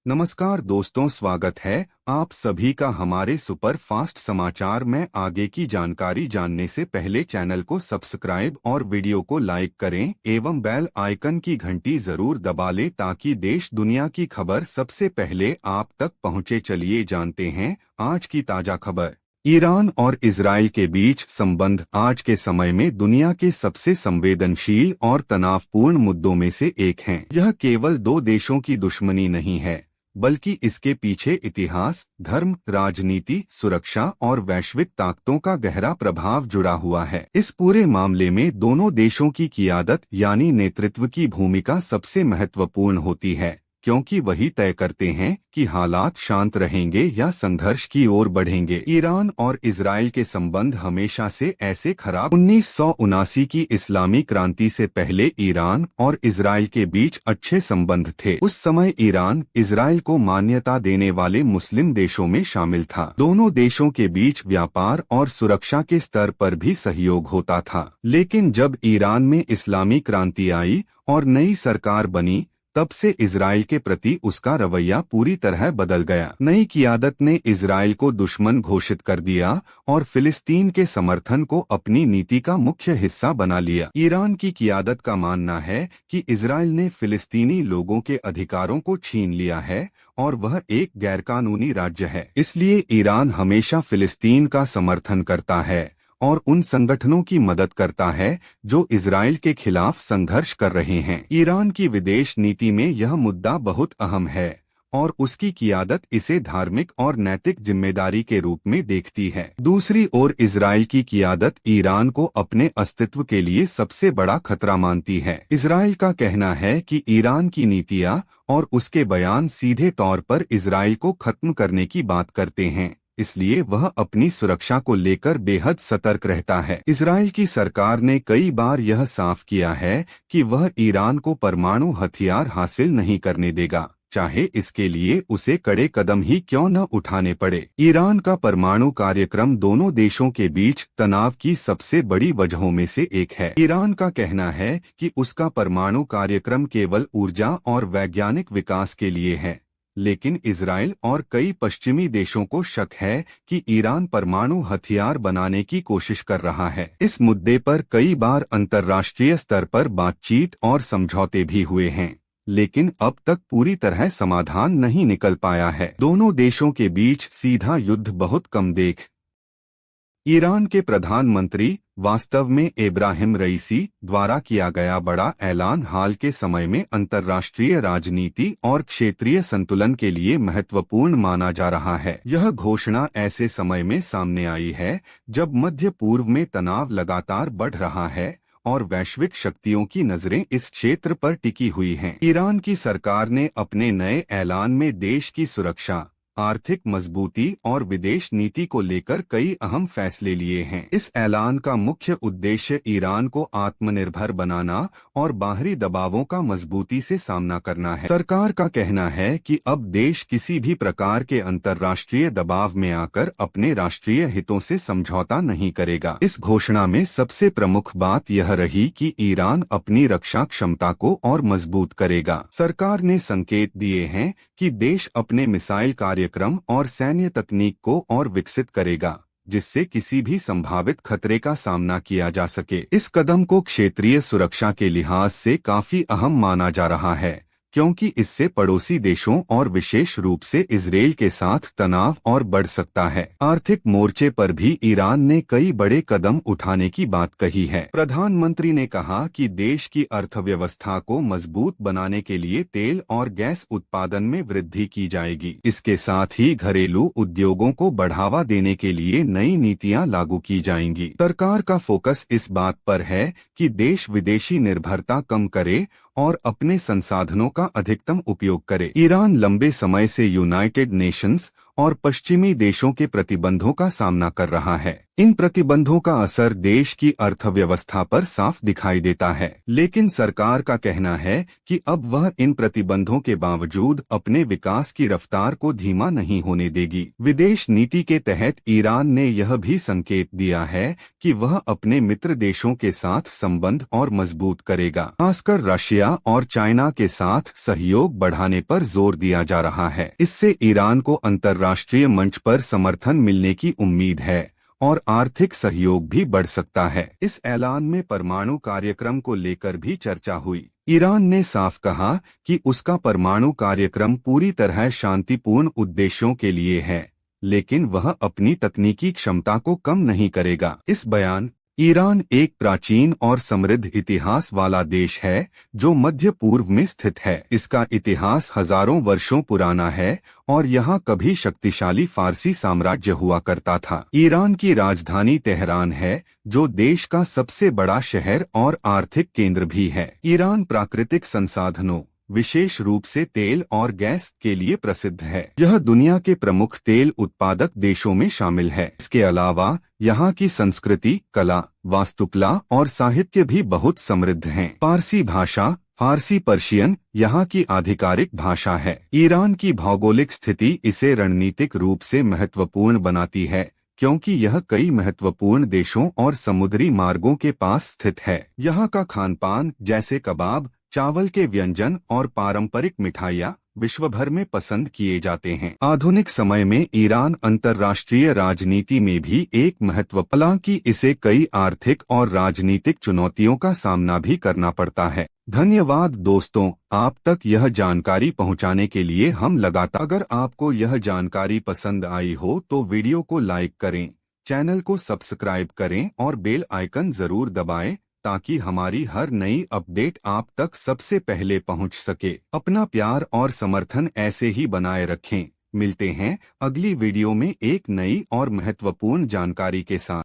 नमस्कार दोस्तों, स्वागत है आप सभी का हमारे सुपर फास्ट समाचार में। आगे की जानकारी जानने से पहले चैनल को सब्सक्राइब और वीडियो को लाइक करें एवं बेल आइकन की घंटी जरूर दबा लें ताकि देश दुनिया की खबर सबसे पहले आप तक पहुंचे। चलिए जानते हैं आज की ताजा खबर। ईरान और इजराइल के बीच संबंध आज के समय में दुनिया के सबसे संवेदनशील और तनावपूर्ण मुद्दों में से एक हैं। यह केवल दो देशों की दुश्मनी नहीं है, बल्कि इसके पीछे इतिहास, धर्म, राजनीति, सुरक्षा और वैश्विक ताकतों का गहरा प्रभाव जुड़ा हुआ है। इस पूरे मामले में दोनों देशों की क़ियादत यानी नेतृत्व की भूमिका सबसे महत्वपूर्ण होती है, क्योंकि वही तय करते हैं कि हालात शांत रहेंगे या संघर्ष की ओर बढ़ेंगे। ईरान और इजराइल के संबंध हमेशा से ऐसे खराब 1979 की इस्लामी क्रांति से पहले ईरान और इजराइल के बीच अच्छे संबंध थे। उस समय ईरान इजराइल को मान्यता देने वाले मुस्लिम देशों में शामिल था। दोनों देशों के बीच व्यापार और सुरक्षा के स्तर पर भी सहयोग होता था। लेकिन जब ईरान में इस्लामी क्रांति आई और नई सरकार बनी, तब से इजराइल के प्रति उसका रवैया पूरी तरह बदल गया। नई क़ियादत ने इजराइल को दुश्मन घोषित कर दिया और फिलिस्तीन के समर्थन को अपनी नीति का मुख्य हिस्सा बना लिया। ईरान की क़ियादत का मानना है कि इजराइल ने फिलिस्तीनी लोगों के अधिकारों को छीन लिया है और वह एक गैरकानूनी राज्य है। इसलिए ईरान हमेशा फिलिस्तीन का समर्थन करता है और उन संगठनों की मदद करता है जो इजराइल के खिलाफ संघर्ष कर रहे हैं। ईरान की विदेश नीति में यह मुद्दा बहुत अहम है और उसकी क़ियादत इसे धार्मिक और नैतिक जिम्मेदारी के रूप में देखती है। दूसरी ओर इजराइल की क़ियादत ईरान को अपने अस्तित्व के लिए सबसे बड़ा खतरा मानती है। इजराइल का कहना है कि ईरान की नीतियां और उसके बयान सीधे तौर पर इजराइल को खत्म करने की बात करते हैं, इसलिए वह अपनी सुरक्षा को लेकर बेहद सतर्क रहता है। इजराइल की सरकार ने कई बार यह साफ किया है कि वह ईरान को परमाणु हथियार हासिल नहीं करने देगा, चाहे इसके लिए उसे कड़े कदम ही क्यों न उठाने पड़े। ईरान का परमाणु कार्यक्रम दोनों देशों के बीच तनाव की सबसे बड़ी वजहों में से एक है। ईरान का कहना है कि उसका परमाणु कार्यक्रम केवल ऊर्जा और वैज्ञानिक विकास के लिए है, लेकिन इजराइल और कई पश्चिमी देशों को शक है कि ईरान परमाणु हथियार बनाने की कोशिश कर रहा है। इस मुद्दे पर कई बार अंतर्राष्ट्रीय स्तर पर बातचीत और समझौते भी हुए हैं, लेकिन अब तक पूरी तरह समाधान नहीं निकल पाया है। दोनों देशों के बीच सीधा युद्ध बहुत कम देख। ईरान के प्रधानमंत्री वास्तव में इब्राहिम रईसी द्वारा किया गया बड़ा ऐलान हाल के समय में अंतर्राष्ट्रीय राजनीति और क्षेत्रीय संतुलन के लिए महत्वपूर्ण माना जा रहा है। यह घोषणा ऐसे समय में सामने आई है जब मध्य पूर्व में तनाव लगातार बढ़ रहा है और वैश्विक शक्तियों की नजरें इस क्षेत्र पर टिकी हुई हैं। ईरान की सरकार ने अपने नए ऐलान में देश की सुरक्षा, आर्थिक मजबूती और विदेश नीति को लेकर कई अहम फैसले लिए हैं। इस ऐलान का मुख्य उद्देश्य ईरान को आत्मनिर्भर बनाना और बाहरी दबावों का मजबूती से सामना करना है। सरकार का कहना है कि अब देश किसी भी प्रकार के अंतर्राष्ट्रीय दबाव में आकर अपने राष्ट्रीय हितों से समझौता नहीं करेगा। इस घोषणा में सबसे प्रमुख बात यह रही कि ईरान अपनी रक्षा क्षमता को और मजबूत करेगा। सरकार ने संकेत दिए हैं कि देश अपने मिसाइल कार्यक्रम और सैन्य तकनीक को और विकसित करेगा, जिससे किसी भी संभावित खतरे का सामना किया जा सके। इस कदम को क्षेत्रीय सुरक्षा के लिहाज से काफी अहम माना जा रहा है, क्योंकि इससे पड़ोसी देशों और विशेष रूप से इजराइल के साथ तनाव और बढ़ सकता है। आर्थिक मोर्चे पर भी ईरान ने कई बड़े कदम उठाने की बात कही है। प्रधानमंत्री ने कहा कि देश की अर्थव्यवस्था को मजबूत बनाने के लिए तेल और गैस उत्पादन में वृद्धि की जाएगी। इसके साथ ही घरेलू उद्योगों को बढ़ावा देने के लिए नई नीतियां लागू की जाएंगी। सरकार का फोकस इस बात पर है कि देश विदेशी निर्भरता कम करे और अपने संसाधनों का अधिकतम उपयोग करे। ईरान लंबे समय से यूनाइटेड नेशंस और पश्चिमी देशों के प्रतिबंधों का सामना कर रहा है। इन प्रतिबंधों का असर देश की अर्थव्यवस्था पर साफ दिखाई देता है, लेकिन सरकार का कहना है कि अब वह इन प्रतिबंधों के बावजूद अपने विकास की रफ्तार को धीमा नहीं होने देगी। विदेश नीति के तहत ईरान ने यह भी संकेत दिया है कि वह अपने मित्र देशों के साथ संबंध और मजबूत करेगा। खासकर रशिया और चाइना के साथ सहयोग बढ़ाने पर जोर दिया जा रहा है। इससे ईरान को अंतर्राष्ट्रीय मंच पर समर्थन मिलने की उम्मीद है और आर्थिक सहयोग भी बढ़ सकता है। इस ऐलान में परमाणु कार्यक्रम को लेकर भी चर्चा हुई। ईरान ने साफ कहा कि उसका परमाणु कार्यक्रम पूरी तरह शांतिपूर्ण उद्देश्यों के लिए है, लेकिन वह अपनी तकनीकी क्षमता को कम नहीं करेगा। इस बयान ईरान एक प्राचीन और समृद्ध इतिहास वाला देश है जो मध्य पूर्व में स्थित है। इसका इतिहास हजारों वर्षों पुराना है और यहाँ कभी शक्तिशाली फारसी साम्राज्य हुआ करता था। ईरान की राजधानी तेहरान है जो देश का सबसे बड़ा शहर और आर्थिक केंद्र भी है। ईरान प्राकृतिक संसाधनों विशेष रूप से तेल और गैस के लिए प्रसिद्ध है। यह दुनिया के प्रमुख तेल उत्पादक देशों में शामिल है। इसके अलावा यहाँ की संस्कृति, कला, वास्तुकला और साहित्य भी बहुत समृद्ध हैं। पारसी भाषा फारसी पर्शियन यहाँ की आधिकारिक भाषा है। ईरान की भौगोलिक स्थिति इसे रणनीतिक रूप से महत्वपूर्ण बनाती है क्योंकि यह कई महत्वपूर्ण देशों और समुद्री मार्गों के पास स्थित है। यहाँ का खानपान जैसे कबाब, चावल के व्यंजन और पारंपरिक मिठाइयाँ विश्व भर में पसंद किए जाते हैं। आधुनिक समय में ईरान अंतर्राष्ट्रीय राजनीति में भी एक महत्वपूर्ण, हालांकि इसे कई आर्थिक और राजनीतिक चुनौतियों का सामना भी करना पड़ता है। धन्यवाद दोस्तों, आप तक यह जानकारी पहुंचाने के लिए हम लगातार। अगर आपको यह जानकारी पसंद आई हो तो वीडियो को लाइक करें, चैनल को सब्सक्राइब करें और बेल आइकन जरूर दबाएं ताकि हमारी हर नई अपडेट आप तक सबसे पहले पहुंच सके। अपना प्यार और समर्थन ऐसे ही बनाए रखें। मिलते हैं अगली वीडियो में एक नई और महत्वपूर्ण जानकारी के साथ।